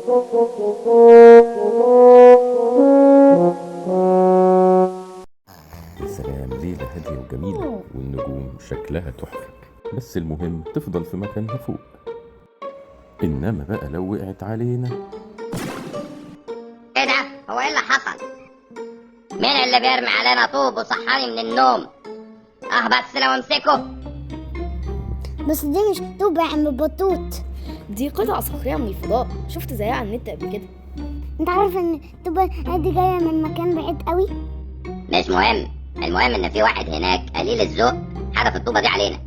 سلام، ليلة هادية وجميلة والنجوم شكلها تحفة، بس المهم تفضل في مكانها فوق. إنما بقى لو وقعت علينا. ايه ده؟ هو ايه اللي حصل؟ مين اللي بيرمي علينا طوب وصحاني من النوم؟ بس لو امسكه. بس دي مش طوب يا عم بطوط، دي قطعة صخرية من الفضاء، شفت زيها على النت قبل كده. انت عارف ان الطوبة دي جاية من مكان بعيد قوي؟ مش مهم، المهم ان في واحد هناك قليل الذوق حدف الطوبة دي علينا.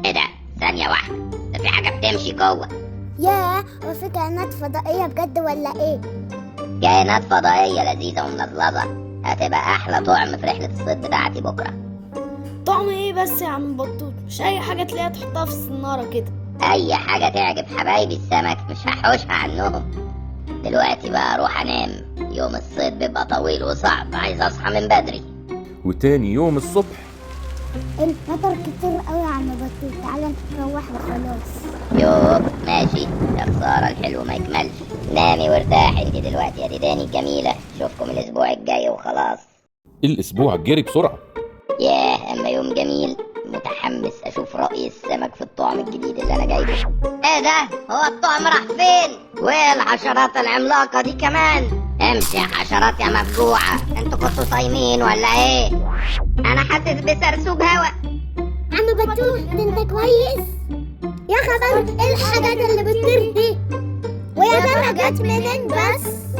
ايه ده؟ ثانية واحدة، ده في حاجة بتمشي جوه. ياه، هو في كائنات فضائية بجد ولا ايه؟ كائنات فضائية لذيذة وملظلظة، هتبقى احلى طعم في رحلة الصيد بتاعتي بكرة. طعم ايه بس يا عم بطوط؟ مش اي حاجة تلاقيها تحطها في الصنارة كده. اي حاجة تعجب حبايبي السمك، مش هحوشها عنهم. دلوقتي بقى اروح انام، يوم الصيد بيبقى طويل وصعب، عايز اصحى من بدري. وتاني يوم الصبح المطر كتير قوي يا عم بطوط، تعالى نروح وخلاص. يوه ماشي، يا خسارة الحلو ما يكملش. نامي وارتاحي انت دلوقتي يا ديداني الجميلة، اشوفكم الاسبوع الجاي وخلاص. الأسبوع جري بسرعة. ياه اما يوم جميل، متحمس اشوف رأي السمك في الطعم الجديد اللي انا جايبه. ايه ده؟ هو الطعم راح فين؟ والحشرات العملاقة دي كمان. امشي يا حشرات يا مفجوعة، انتوا كنتوا صايمين ولا ايه؟ انا حاسس بسرسوب هوا. عم بطوط انت كويس؟ يا خبر، ايه الحاجات اللي بتطير دي؟ ويا ترى جت منين بس؟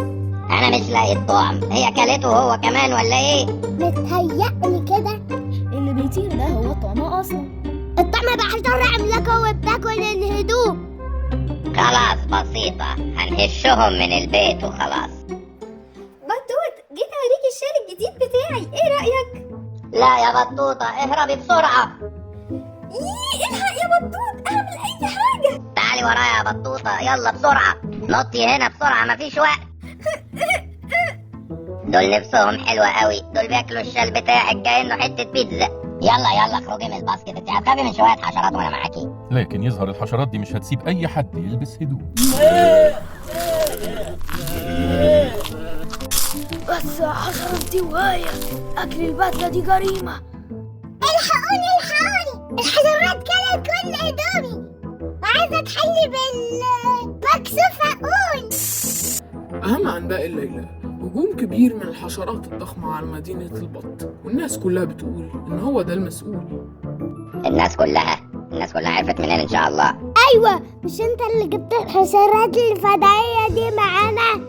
انا مش لاقي الطعم، هي كلته هو كمان ولا ايه؟ متهيألي كده اللي بيطير ده هو طعمه اصلا. الطعم بقى حشرة عملاقة وبتاكل الهدوم. خلاص بسيطة، هنهشهم من البيت وخلاص. بطوط، جيت اوريك الشال الجديد بتاعي، ايه رأيك؟ لا يا بطوطة، اهربي بسرعة. الحق يا بطوط، اعمل اي حاجة. تعالي ورايا يا بطوطة، يلا بسرعة، نطي هنا بسرعة مفيش وقت. دول نفسهم حلوة قوي، دول بياكلوا الشال بتاعك كأنه حتة بيتزا. يلا يلا اخرجي من الباسكت، انت هتخافي من شوية حشرات وانا معاكي. لكن يظهر الحشرات دي مش هتسيب أي حد يلبس هدوم. بس حشرات دي وهي اكل البدلة دي جريمة. الحقوني الحقوني، الحشرات كلت كل هدومي وعايزة تحلي بالمكسوف. هقول أهم عن باقي الليلة هجوم كبير من الحشرات الضخمة على مدينة البط، والناس كلها بتقول إن هو ده المسؤول. الناس كلها عرفت منين ان شاء الله؟ ايوه، مش انت اللي جبت الحشرات الفضائية دي معانا؟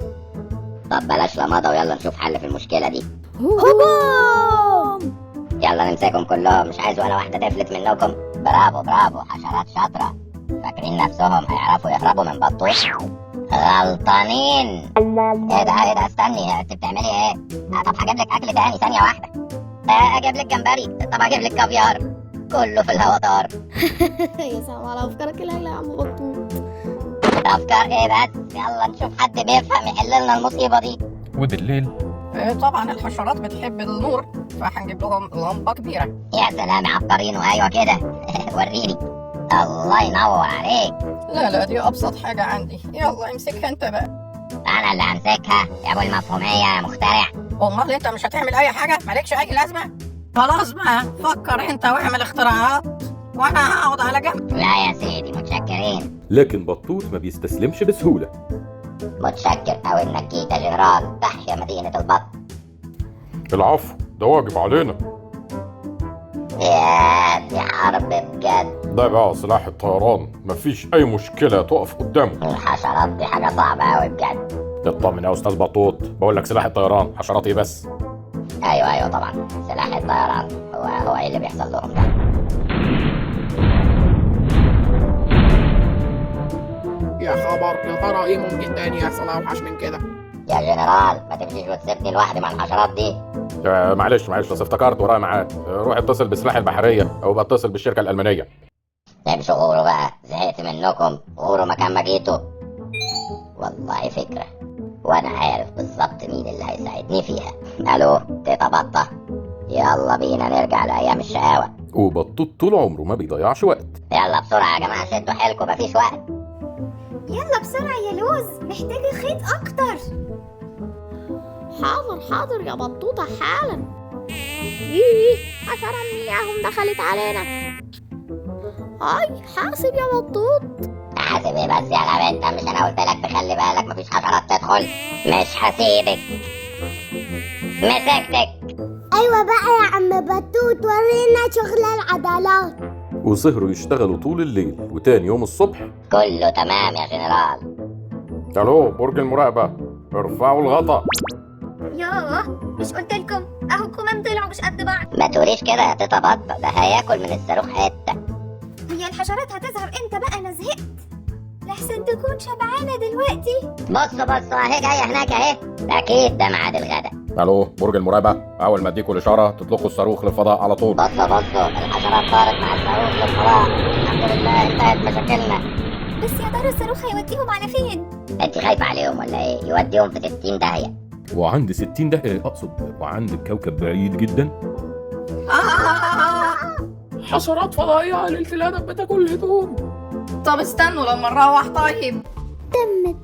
طب بلاش لمضة ويلا نشوف حل في المشكلة دي. هجوم! يلا نمسكهم كلهم، مش عايز ولا واحدة تفلت منكم. برافو برافو، حشرات شاطرة. فاكرين نفسهم هيعرفوا يهربوا من بطوط؟ غلطانين. ايه ده استني، انت بتعملي ايه؟ طب هجيب لك اكل تاني، ثانية واحدة. اجيب لك جمبري، طب اجيب لك كافيار، كله في الهوا طار. يا سلام على افكارك الهايلة يا عم بطوط. افكار ايه بس؟ يلا نشوف حد بيفهم يحل لنا المصيبة دي. وبالليل طبعا الحشرات بتحب النور، فهنجيب لهم لمبة كبيرة. يا سلام عبقرين، وايوه كده. وريني. الله ينور عليك. لا دي أبسط حاجة عندي، يلا امسكها انت بقى. انا اللي همسكها يا ابو المفهومية يا مخترع. امال انت مش هتعمل اي حاجة؟ مالكش اي لازمة؟ خلاص بقى، فكر انت واعمل اختراعات وانا هقعد على جنب. لا يا سيدي، متشكرين. لكن بطوط ما بيستسلمش بسهولة. متشكر قوي انك جيت يا جنرال، تحيا مدينة البط. العفو، ده واجب علينا. يا دي حرب بجد. ده بقى سلاح الطيران، مفيش أي مشكلة تقف قدامه. الحشرات دي حاجة صعبة قوي بجد. اطمن يا أستاذ بطوط، بقول لك سلاح الطيران، حشرات إيه بس؟ ايوه طبعا، سلاح الطيران. هو ايه اللي بيحصل لهم ده؟ يا خبر، يا ترى إيه ممكن تاني يحصل أوحش من كده؟ يا جنرال ما تمشيش وتسيبني لوحدي مع الحشرات دي. معلش بس افتكرت ورايا ميعاد. روح اتصل بالسلاح البحرية أو بتصل بالشركة الألمانية. امشوا غوروا بقى، زهقت منكم، غوروا مكان ما جيتوا. والله فكرة، وانا عارف بالظبط مين اللي هيساعدني فيها. الو تيتا بطة، يلا بينا نرجع لأيام الشقاوة. وبطوط طول عمره ما بيضيعش وقت. يلا بسرعة يا جماعة، شدوا حيلكم مفيش وقت. يلا بسرعة يا لوز، محتاجة خيط أكتر. حاضر حاضر يا بطوطة حالا. ايه حشرة من اياهم دخلت علينا. هاي حاسب يا بطوط. حاسب ايه بس يا غبي انت؟ مش انا قلت لك تخلي بالك مفيش حشرات تدخل؟ مش هسيبك. مسكتك. ايوه بقى يا عم بطوط، ورينا شغل العضلات. وسهروا يشتغلوا طول الليل، وتاني يوم الصبح كله تمام يا جنرال. الو برج المراقبة، ارفعوا الغطا. ياه، مش قلتلكم اهو كمان طلعوا مش قد بعض. ما تقوليش كده يا تيتا بطة، ده هياكل من الصاروخ حتة. هي الحشرات هتظهر امتى بقى؟ انا زهقت، لحسن تكون شبعانة دلوقتي. بصوا اهي جاية هناك اهي، اكيد ده ميعاد الغدا. الو برج المراقبة، اول ما اديكوا الاشارة تطلقوا الصاروخ للفضاء على طول. بصوا الحشرات طارت مع الصاروخ للفضاء. الحمد لله انتهت مشاكلنا. بس يا ترى الصاروخ هيوديهم على فين؟ انت خايفة عليهم ولا ايه؟ يوديهم في 60 داهية. وعند 60 ده اقصد وعند كوكب بعيد جدا. حشرات فضائية ليلة الأدب بتاكل الهدوم. طب استنوا لما نروح طيب. تمت